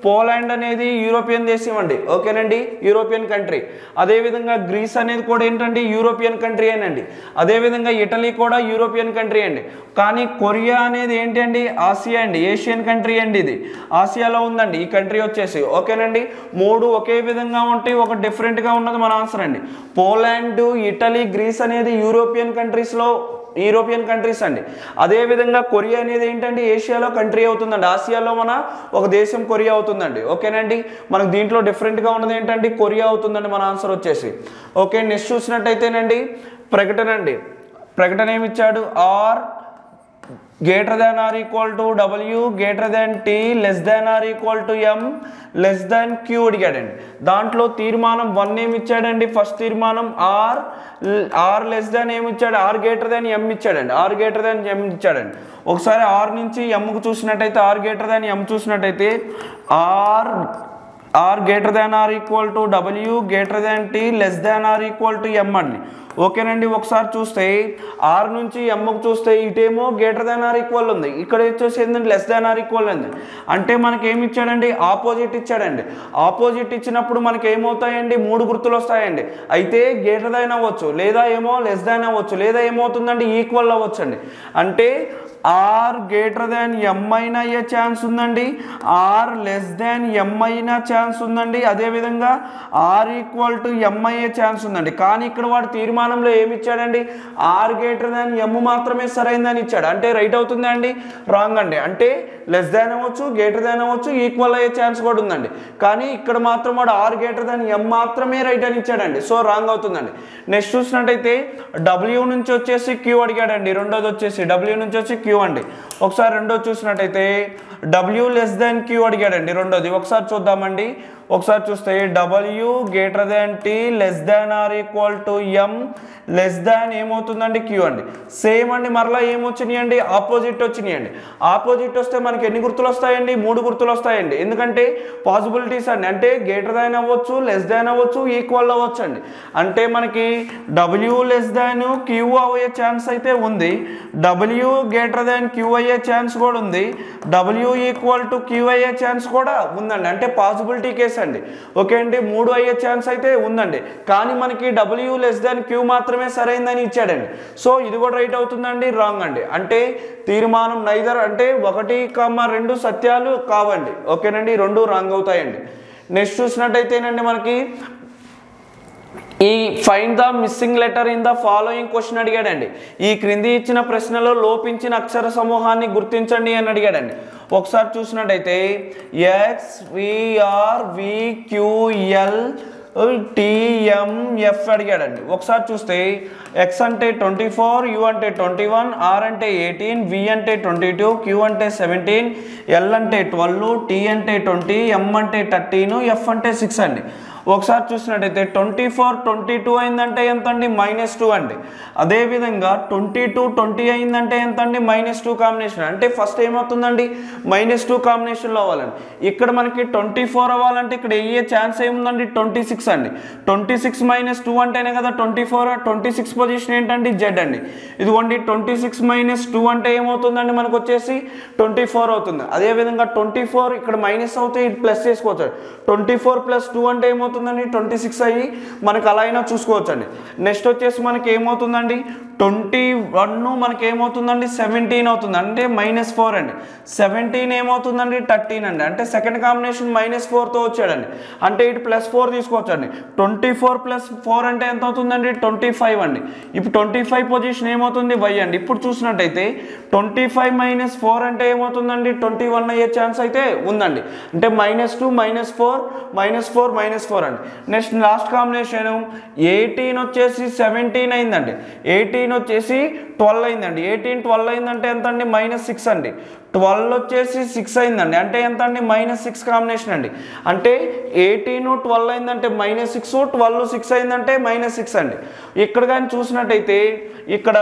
పోలాండ్ అనేది యూరోపియన్ దేశం అండి ఓకేనండి యూరోపియన్ కంట్రీ అదేవిధంగా గ్రీస్ అనేది కూడా ఏంటండి యూరోపియన్ కంట్రీ అండి అదేవిధంగా ఇటలీ కూడా యూరోపియన్ కంట్రీ అండి కానీ కొరియా అనేది ఏంటి అండి ఆసియా అండి ఏషియన్ కంట్రీ అండి ఇది ఆసియాలో ఉందండి ఈ కంట్రీ వచ్చేసి ఓకేనండి 3 ఒకే విధంగా ఉంటే ఒక డిఫరెంట్గా ఉన్నది మన ఆన్సర్ అండి పోలాండ్ ఇటలీ గ్రీస్ అనేది యూరోపియన్ కంట్రీస్ అండి అదేవిధంగా కొరియా అనేది ఏంటంటే ఏషియాలో కంట్రీ అవుతుందండి ఆసియాలో మన ఒక దేశం కొరియా అవుతుందండి ఓకేనండి మనకు దీంట్లో డిఫరెంట్గా ఉన్నది ఏంటంటే కొరియా అవుతుందండి మన ఆన్సర్ వచ్చేసి ఓకే నెక్స్ట్ చూసినట్టయితేనండి ప్రకటన ఏమి ఇచ్చాడు greater than or equal to W greater than T less than or equal to M less than Q అడిగాడండి. దాంట్లో తీర్మానం 1 ఏమి ఇచ్చాడండి, ఫస్ట్ తీర్మానం ఆర్ లెస్ దాన్ ఏమి ఇచ్చాడు, ఆర్ గ్రేటర్ దాన్ ఎం ఇచ్చాడండి, ఆర్ గ్రేటర్ దాన్ ఎం ఇచ్చాడండి. ఒకసారి ఆర్ నుంచి ఎంకు చూసినట్టయితే, ఆర్ గ్రేటర్ దాన్ ఎం చూసినట్టయితే R greater than or equal to W greater than T less than or equal to M అండి. ఓకేనండి. ఒకసారి చూస్తే ఆర్ నుంచి ఎంకు చూస్తే ఇటేమో గ్రేటర్ దాన్ ఆర్ ఈక్వల్ ఉంది, ఇక్కడ వచ్చేసి ఏంటంటే లెస్ దాన్ ఆర్ ఈక్వల్ ఉంది. అంటే మనకి ఏమి ఇచ్చాడండి, ఆపోజిట్ ఇచ్చాడండి. ఆపోజిట్ ఇచ్చినప్పుడు మనకి ఏమవుతాయండి, 3 గుర్తులు వస్తాయండి. అయితే గ్రేటర్ దాన్ అవ్వచ్చు, లేదా ఏమో లెస్ దాన్ అవ్వచ్చు, లేదా ఏమవుతుందండి ఈక్వల్ అవ్వచ్చు అండి. అంటే ఆర్ గ్రేటర్ దాన్ ఎం అయినా అయ్యే ఛాన్స్ ఉందండి, ఆర్ లెస్ దాన్ ఎం అయినా ఛాన్స్ ఉందండి, అదేవిధంగా ఆర్ ఈక్వల్ టు ఎం అయ్యే ఛాన్స్ ఉందండి. కానీ ఇక్కడ వాడు తీర్మానంలో ఏమి ఇచ్చాడండి, ఆర్ గ్రేటర్ దాన్ ఎం మాత్రమే సరైందని ఇచ్చాడు. అంటే రైట్ అవుతుందా అండి, రాంగ్ అండి. అంటే లెస్ దాన్ అవ్వచ్చు, గ్రేటర్ దాన్ అవ్వచ్చు, ఈక్వల్ అయ్యే ఛాన్స్ కూడా ఉందండి. కానీ ఇక్కడ మాత్రం వాడు ఆర్ గ్రేటర్ దాన్ ఎం మాత్రమే రైట్ అని ఇచ్చాడండి. సో రాంగ్ అవుతుందండి. నెక్స్ట్ చూసినట్టయితే డబ్ల్యూ నుంచి వచ్చేసి క్యూ అడిగాడండి. రెండోది వచ్చేసి డబ్ల్యూ నుంచి వచ్చి క్యూ అండి. ఒకసారి రెండోది చూసినట్టయితే డబ్ల్యూ లెస్ దాన్ క్యూ అడిగాడండి. రెండోది ఒకసారి చూద్దామండి. ఒకసారి చూస్తే W greater than T less than or equal to M less than ఏమవుతుందండి, క్యూ అండి. సేమ్ అండి. మరలా ఏమొచ్చినాయండి, ఆపోజిట్ వచ్చినాయండి. ఆపోజిట్ వస్తే మనకి ఎన్ని గుర్తులు వస్తాయండి, 3 గుర్తులు వస్తాయండి. ఎందుకంటే పాసిబిలిటీస్ అండి, అంటే గ్రేటర్ దాన్ అవ్వచ్చు, లెస్ దాన్ అవ్వచ్చు, ఈక్వల్ అవ్వచ్చు అండి. అంటే మనకి డబ్ల్యూ లెస్ దాన్ క్యూ అయ్యే ఛాన్స్ అయితే ఉంది, డబ్ల్యూ గ్రేటర్ దాన్ క్యూ అయ్యే ఛాన్స్ కూడా ఉంది, డబ్ల్యూ ఈక్వల్ టు క్యూ అయ్యే ఛాన్స్ కూడా ఉందండి. అంటే పాసిబిలిటీ కేసు అండి. ఓకే అండి. 3 అయ్యే ఛాన్స్ అయితే ఉందండి. కానీ మనకి డబ్ల్యూ లెస్ దాన్ క్యూ మాత్రమే సరైందని ఇచ్చాడండి. సో ఇది కూడా రైట్ అవుతుందండి, రాంగ్ అండి. అంటే తీర్మానం నైదర్ అంటే 1, 2 సత్యాలు కావండి. ఓకేనండి, 2 రాంగ్ అవుతాయండి. నెక్స్ట్ చూసినట్టయితేనండి మనకి ఈ find the missing letter in the following question అడిగాడండి. ఈ క్రింది ఇచ్చిన ప్రశ్నలో లోపించిన అక్షర సమూహాన్ని గుర్తించండి అని అడిగాడండి. ఒకసారి చూసినట్టయితే ఎక్స్ విఆర్ విక్యూఎల్ టిఎంఎఫ్ అడిగాడండి. ఒకసారి చూస్తే ఎక్స్ అంటే 24, యు అంటే 21, ఆర్ అంటే 18, వి అంటే 22, క్యూ అంటే 17, ఎల్ అంటే 12, టీ అంటే 20, ఎం అంటే 13, ఎఫ్ అంటే 6 అండి. ఒకసారి చూసినట్టయితే 24 22 అయిందంటే ఎంత అండి, -2 అండి. అదేవిధంగా 22 20 అయిందంటే ఎంత అండి, -2 కాంబినేషన్. అంటే ఫస్ట్ ఏమవుతుందండి, -2 కాంబినేషన్లో అవ్వాలండి. ఇక్కడ మనకి 24 అవ్వాలంటే ఇక్కడ అయ్యే ఛాన్స్ ఏముందండి, 26 అండి. 26 - 2 అంటేనే కదా 24. 26 పొజిషన్ ఏంటండి, జెడ్ అండి. ఇదిగోండి 26 - 2 అంటే ఏమవుతుందండి, మనకు వచ్చేసి 24 అవుతుంది. అదేవిధంగా 24 ఇక్కడ మైనస్ అవుతే ఇది ప్లస్ చేసుకోవచ్చు. 24 + 2 అంటే ఏమవుతుంది, 26 అయ్యి మనకి అలా అయినా చూసుకోవచ్చు అండి. నెక్స్ట్ వచ్చేసి మనకి ఏమవుతుందండి, 21 మనకి ఏమవుతుందండి, 17 అవుతుంది. అంటే -4 అండి. 17 ఏమవుతుందండి, 13 అండి. అంటే సెకండ్ కాంబినేషన్ -4తో వచ్చాడండి. అంటే ఇటు +4 తీసుకోవచ్చు అండి. 24 + 4 అంటే ఎంత అవుతుందండి, 25 అండి. ఇప్పుడు 25 పొజిషన్ ఏమవుతుంది, y అండి. ఇప్పుడు చూసినట్టయితే 25 - 4 అంటే ఏమవుతుందండి, 21 అయ్యే ఛాన్స్ అయితే ఉందండి. అంటే -2 -4 -4 -4 అండి. నెక్స్ట్ లాస్ట్ కాంబినేషన్ 18 వచ్చేసి 17 అయిందండి. 18 వచ్చేసి 12 అయిందండి. 18 12 అయిందంటే ఎంత అండి, -6 అండి. 12 వచ్చేసి 6 అయిందండి. అంటే ఎంత అండి, -6 కాంబినేషన్ అండి. అంటే 18 12 అయిందంటే -6, 12 6 అయిందంటే -6 అండి. ఇక్కడ కానీ చూసినట్టయితే ఇక్కడ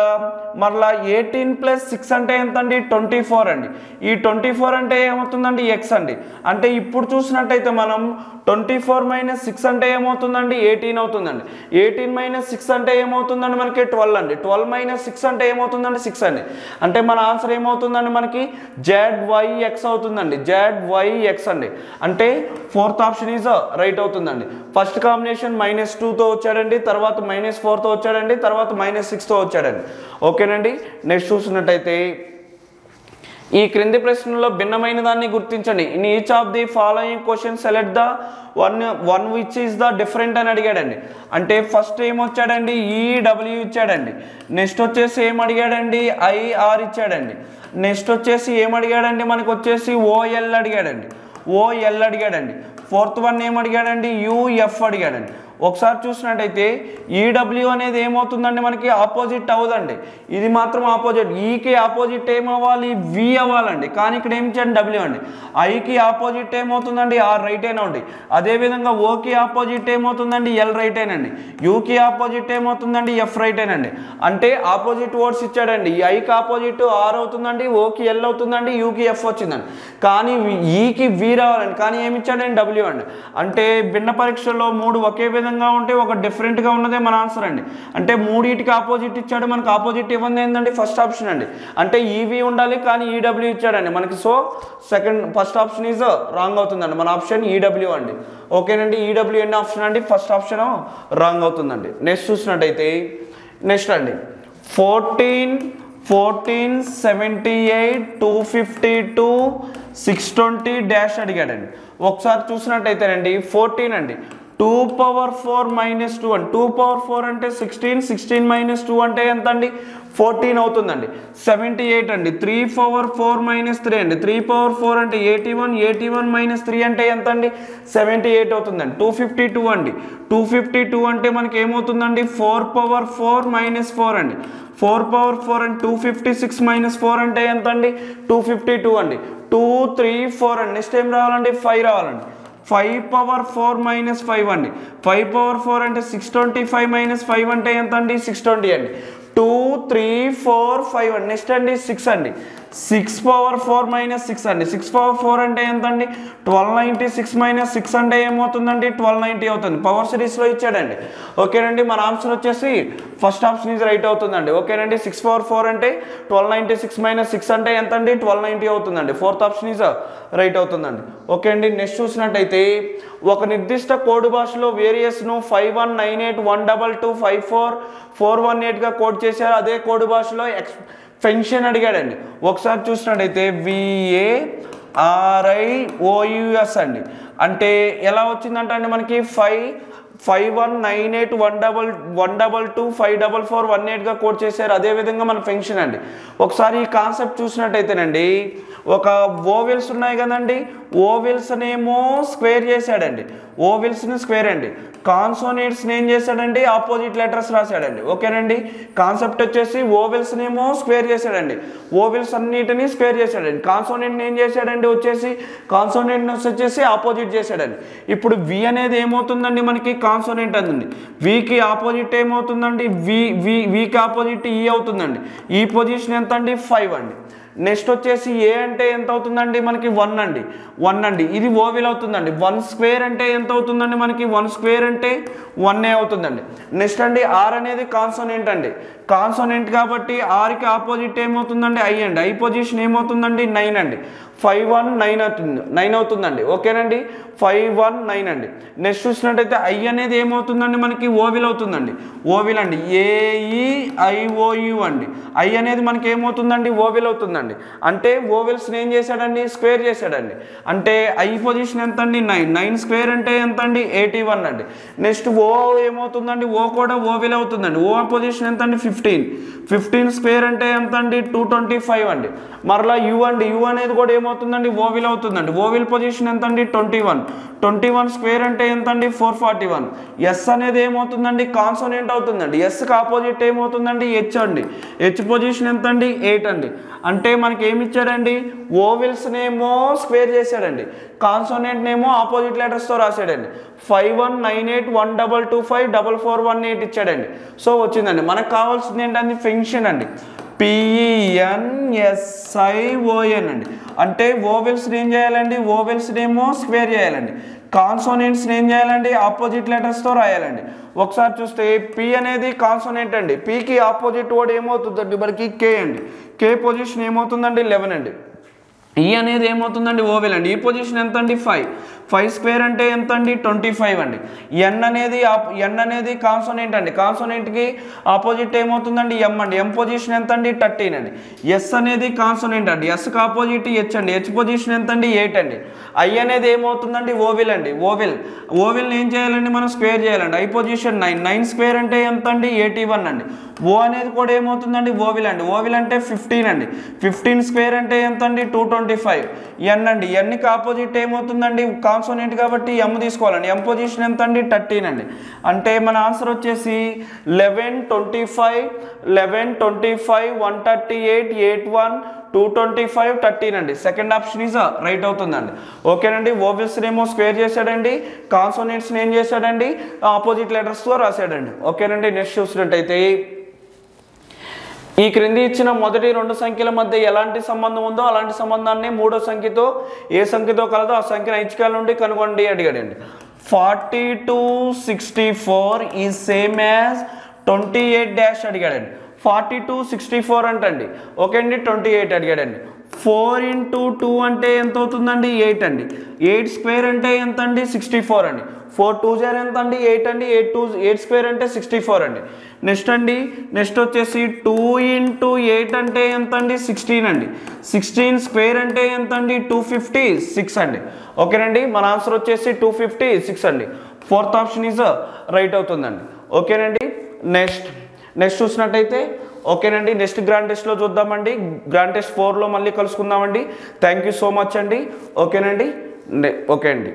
మరలా 18 + 6 అంటే ఎంత అండి, 24 అండి. ఈ 24 అంటే ఏమవుతుందండి, ఎక్స్ అండి. అంటే ఇప్పుడు చూసినట్టయితే మనం 24 - 6 అంటే ఏమవుతుందండి, 18 అవుతుందండి. 18 - 6 అంటే ఏమవుతుందండి, మనకి 12 అండి. 12 - 6 అంటే ఏమవుతుందండి, 6 అండి. అంటే మన ఆన్సర్ ఏమవుతుందండి, మనకి ZYX అవుతుందండి. ZYX అండి. అంటే 4th ఆప్షన్ ఈజ్ రైట్ అవుతుందండి. ఫస్ట్ కాంబినేషన్ -2తో వచ్చాడండి, తర్వాత -4తో వచ్చాడండి, తర్వాత -6తో వచ్చాడండి. ఓకేనండి. నెక్స్ట్ చూసినట్టయితే ఈ క్రింది ప్రశ్నలో భిన్నమైన దాన్ని గుర్తించండి. In each of the following question select the one which is the different అని అడిగాడండి. అంటే ఫస్ట్ ఏమొచ్చాడండి, ఈడబ్ల్యూ ఇచ్చాడండి. నెక్స్ట్ వచ్చేసి ఏం అడిగాడండి, ఐఆర్ ఇచ్చాడండి. నెక్స్ట్ వచ్చేసి ఏం అడిగాడండి, మనకు వచ్చేసి ఓఎల్ అడిగాడండి. ఓఎల్ అడిగాడండి. 4th వన్ ఏం అడిగాడండి, యుఎఫ్ అడిగాడండి. ఒకసారి చూసినట్టయితే ఈడబ్ల్యూ అనేది ఏమవుతుందండి మనకి ఆపోజిట్ అవ్వదండి, ఇది మాత్రం ఆపోజిట్. ఈకి ఆపోజిట్ ఏమవ్వాలి, వి అవ్వాలండి, కానీ ఇక్కడ ఏం చేయండి డబ్ల్యూ అండి. ఐకి ఆపోజిట్ ఏమవుతుందండి, ఆర్ రైట్ హ్యాండ్ అండి. అదేవిధంగా ఓకి ఆపోజిట్ ఏమవుతుందండి, ఎల్ రైట్ హ్యాండ్ అండి. యూకి ఆపోజిట్ ఏమవుతుందండి, ఎఫ్ రైట్ హ్యాండ్ అండి. అంటే ఆపోజిట్ వర్డ్స్ ఇచ్చాడండి. ఐకి ఆపోజిట్ ఆర్ అవుతుందండి, ఓకి ఎల్ అవుతుందండి, యూకి ఎఫ్ వచ్చిందండి. కానీ ఈకి వి రావాలండి, కానీ ఏమి ఇచ్చాడండి, డబ్ల్యూ అండి. అంటే భిన్న పరీక్షల్లో 3 ఒకే విధంగా ఉంటే ఒక డిఫరెంట్గా ఉన్నదే మన ఆన్సర్ అండి. అంటే 3 ఆపోజిట్ ఇచ్చాడు, మనకు ఆపోజిట్ ఇవ్వండి ఏంటండి, ఫస్ట్ ఆప్షన్ అండి. అంటే ఈవి ఉండాలి కానీ ఈడబ్ల్యూ ఇచ్చాడండి మనకి. So first option is wrong అవుతుందండి, మన ఆప్షన్ ఈడబ్ల్యూ అండి. ఓకేనండి, ఈడబ్ల్యూ ఎన్ని ఆప్షన్ అండి, ఫస్ట్ ఆప్షన్ రాంగ్ అవుతుందండి. నెక్స్ట్ చూసినట్టయితే నెక్స్ట్ అండి 14, 78, 252, 620 డాష్ అడిగాడండి. ఒకసారి చూసినట్టయితేనండి 14 అండి 2 power 4 minus 2 అండి. 2 power 4 అంటే 16, 16 minus 2 అంటే ఎంత అండి, 14 అవుతుందండి. 78 అండి 3 power 4 minus 3 అండి. 3 power 4 అంటే 81, 81 minus 3 అంటే ఎంత అండి, 78 అవుతుందండి. 252 అండి 252 అంటే మనకి ఏమవుతుందండి, 4 power 4 minus 4 అండి. 4 power 4 అండి. 256 minus 4 అంటే ఎంత అండి, 252 అండి. 2, 3, 4 అండి. నెక్స్ట్ ఏం రావాలండి, 5 రావాలండి. 5 power 4 minus 5 అండి. 5 power 4 అంటే 625 minus 5 అంటే ఎంత అండి, 620 అండి. 2, 3, 4, 5 అండి. నెక్స్ట్ అండి 6 అండి. 6 power 4 minus 6 అండి. 6 power 4 అంటే ఎంత అండి, 1296 minus 6 అంటే ఏమవుతుందండి, 1290 అవుతుంది. పవర్ సిరీస్లో ఇచ్చాడండి. ఓకేనండి, మన ఆన్సర్ వచ్చేసి ఫస్ట్ ఆప్షన్ ఈజ్ రైట్ అవుతుందండి. ఓకేనండి, 6 power 4 అంటే 1296 minus 6 అంటే ఎంత అండి, 1290 అవుతుందండి. ఫోర్త్ ఆప్షన్ ఈజ్ రైట్ అవుతుందండి. ఓకే అండి, నెక్స్ట్ చూసినట్టయితే ఒక నిర్దిష్ట కోడ్ భాషలో వేరియస్ను 519812254418గా కోడ్ చేశారు. అదే కోడ్ భాషలో ఫంక్షన్ అడిగాడండి. ఒకసారి చూసినట్టయితే VARIOUS అండి. అంటే ఎలా వచ్చిందంటే అండి మనకి 519812254418గా కోడ్ చేశారు. అదేవిధంగా మన ఫంక్షన్ అండి. ఒకసారి ఈ కాన్సెప్ట్ చూసినట్టయితేనండి ఒక ఓవెల్స్ ఉన్నాయి కదండి, ఓవెల్స్ని ఏమో స్క్వేర్ చేశాడండి. ఓవెల్స్ని స్క్వేర్ అండి. కాన్సోనెంట్స్ని ఏం చేశాడండి, ఆపోజిట్ లెటర్స్ రాశాడండి. ఓకేనండి, కాన్సెప్ట్ వచ్చేసి ఓవెల్స్ని ఏమో స్క్వేర్ చేశాడండి. ఓవెల్స్ అన్నిటినీ స్క్వేర్ చేశాడండి. కాన్సోనెంట్ని ఏం చేశాడండి, కాన్సోనెంట్స్ వచ్చేసి ఆపోజిట్ చేశాడండి. ఇప్పుడు వి అనేది ఏమవుతుందండి మనకి, కాన్సోనెంట్ అండి. వికి ఆపోజిట్ ఏమవుతుందండి, వికి ఆపోజిట్ ఈ అవుతుందండి. ఈ పొజిషన్ ఎంత అండి, 5 అండి. నెక్స్ట్ వచ్చేసి ఏ అంటే ఎంత అవుతుందండి మనకి, 1 అండి. 1 అండి, ఇది ఓవెల్ అవుతుందండి. 1 స్క్వేర్ అంటే ఎంత అవుతుందండి మనకి, 1 స్క్వేర్ అంటే 1 అవుతుందండి. నెక్స్ట్ అండి ఆర్ అనేది కాన్సోనెంట్ అండి. కాన్సోనెంట్ కాబట్టి ఆర్కి ఆపోజిట్ ఏమవుతుందండి, ఐ అండి. ఐ పొజిషన్ ఏమవుతుందండి, 9 అండి. 519 అవుతుందండి. ఓకేనండి, 519 అండి. నెక్స్ట్ చూసినట్టయితే ఐ అనేది ఏమవుతుందండి మనకి, ఓవిల్ అవుతుందండి. ఓవిల్ అండి, AEIOU అండి. ఐ అనేది మనకి ఏమవుతుందండి, ఓవిల్ అవుతుందండి. అంటే ఓవిల్స్ని ఏం చేశాడండి, స్క్వేర్ చేశాడండి. అంటే ఐ పొజిషన్ ఎంత అండి, 9. 9 స్క్వేర్ అంటే ఎంత అండి, 81 అండి. నెక్స్ట్ ఓ ఏమవుతుందండి, ఓ కూడా ఓవిల్ అవుతుందండి. ఓ పొజిషన్ ఎంత అండి, 15. 15 స్క్వేర్ అంటే ఎంత అండి, 225 అండి. మరలా యూ అండి, యూ అనేది కూడా ఏమవుతుందండి, ఓవిల్ అవుతుందండి. ఓవిల్ పొజిషన్ ఎంత అండి, 21. 21 స్క్వేర్ అంటే ఎంత అండి, 441. ఎస్ అనేది ఏమవుతుందండి, కాన్సోనెంట్ అవుతుందండి. ఎస్కి ఆపోజిట్ ఏమవుతుందండి, హెచ్ అండి. హెచ్ పొజిషన్ ఎంత అండి, 8 అండి. అంటే మనకి ఏమి ఇచ్చాడండి, ఓవిల్స్నేమో స్క్వేర్ చేశాడండి, కాన్సోనెంట్ నేమో ఆపోజిట్ లెటర్స్తో రాశాడండి. 519812254418 ఇచ్చాడండి. సో వచ్చిందండి. మనకు కావాల్సింది ఏంటండి, ఫంక్షన్ అండి. PENSION అండి. అంటే ఓవెల్స్ని ఏం చేయాలండి, ఓవెల్స్ని ఏమో స్క్వేర్ చేయాలండి. కాన్సోనెంట్స్ని ఏం చేయాలండి, ఆపోజిట్ లెటర్స్తో రాయాలండి. ఒకసారి చూస్తే పి అనేది కాన్సోనెంట్ అండి. పీకి ఆపోజిట్ వర్డ్ ఏమవుతుందండి మనకి, కే అండి. కే పొజిషన్ ఏమవుతుందండి, 11 అండి. ఈ అనేది ఏమవుతుందండి, ఓవెల్ అండి. ఈ పొజిషన్ ఎంత అండి, 5. 5 స్క్వేర్ అంటే ఎంత అండి, 25 అండి. ఎన్ అనేది కాన్సోనెంట్ అండి. కాన్సోనెంట్కి ఆపోజిట్ ఏమవుతుందండి, ఎం అండి. ఎం పొజిషన్ ఎంత అండి, 13 అండి. ఎస్ అనేది కాన్సోనెంట్ అండి. ఎస్కి ఆపోజిట్ హెచ్ అండి. హెచ్ పొజిషన్ ఎంత అండి, 8 అండి. ఐ అనేది ఏమవుతుందండి, ఓవెల్ అండి. ఓవెల్ని ఏం చేయాలండి, మనం స్క్వేర్ చేయాలండి. I position 9. 9 స్క్వేర్ అంటే ఎంత అండి, 81 అండి. ఓ అనేది కూడా ఏమవుతుందండి, ఓవెల్ అండి. ఓవెల్ అంటే 15 అండి. 15 స్క్వేర్ అంటే ఎంత అండి, 225 25 ఎన్ అండి, ఎన్కి ఆపోజిట్ ఏమవుతుందండి కాన్సోనెంట్ కాబట్టి ఎం తీసుకోవాలండి. ఎం పొజిషన్ ఎంత అండి 13 అండి. అంటే మన ఆన్సర్ వచ్చేసి 11 25 11 25 138 81 225 13 అండి. సెకండ్ ఆప్షన్ ఈజ్ రైట్ అవుతుందండి. ఓకేనండి. ఓవెల్స్ ఏమో స్క్వేర్ చేశాడండి, కాన్సోనెంట్స్ ఏం చేశాడండి ఆపోజిట్ లెటర్స్తో రాశాడండి. ఓకేనండి. నెక్స్ట్ చూసినట్టయితే ఈ క్రింది ఇచ్చిన మొదటి రెండు సంఖ్యల మధ్య ఎలాంటి సంబంధం ఉందో అలాంటి సంబంధాన్ని మూడో సంఖ్యతో ఏ సంఖ్యతో కలదో ఆ సంఖ్యను ఐచ్ఛికాల నుండి కనుగొండి అడిగాడండి. 42 64 ఈజ్ సేమ్ యాజ్ 28 డాష్ అడిగాడండి. 42 64 అంటండి. ఓకే అండి. 28 అడిగాడండి. 4 into 2 అంటే ఎంత అవుతుందండి 8 అండి. 8 స్క్వేర్ అంటే ఎంత అండి 64 అండి. 4 2 0 ఎంత అండి 8 అండి. 8 స్క్వేర్ అంటే 64 అండి. నెక్స్ట్ అండి నెక్స్ట్ వచ్చేసి 2 into 8 అంటే ఎంత అండి 16 అండి. 16 స్క్వేర్ అంటే ఎంత అండి 256 అండి. ఓకేనండి. మన ఆన్సర్ వచ్చేసి 256 అండి. ఫోర్త్ ఆప్షన్ ఈజ్ రైట్ అవుతుందండి. ఓకేనండి. నెక్స్ట్ చూసినట్టయితే ఓకేనండి. నెక్స్ట్ గ్రాండ్ టెస్ట్లో చూద్దామండి. గ్రాండ్ టెస్ట్ 4లో మళ్ళీ కలుసుకుందామండి. థ్యాంక్ యూ సో మచ్ అండి. ఓకేనండి. ఓకే అండి.